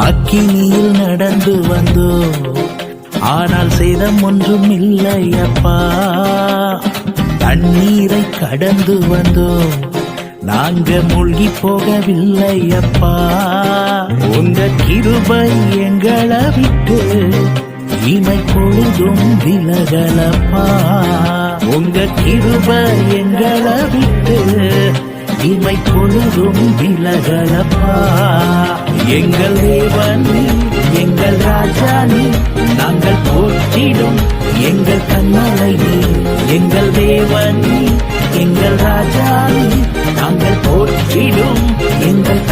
அக்கினியில் நடந்து வந்தோம், ஆனால் சேதம் ஒன்றும் இல்லை அப்பா. தண்ணீரை கடந்து வந்தோம், நாங்க மூழ்கி போகவில்லை அப்பா. உங்க கிருபை எங்களை விட்டு இமை பொழுதும் விலகலப்பா. உங்க கிருபை எங்களை விட்டு இமை பொழுதும் விலகலப்பா. எங்கள் தேவன் நீ, எங்கள் ராஜா நீ, நாங்கள் போற்றிடும் எங்கள் கண்மலை நீ. எங்கள் தேவன் நீ, எங்கள் ராஜா நீ, நாங்கள் போற்றிடும் எங்கள்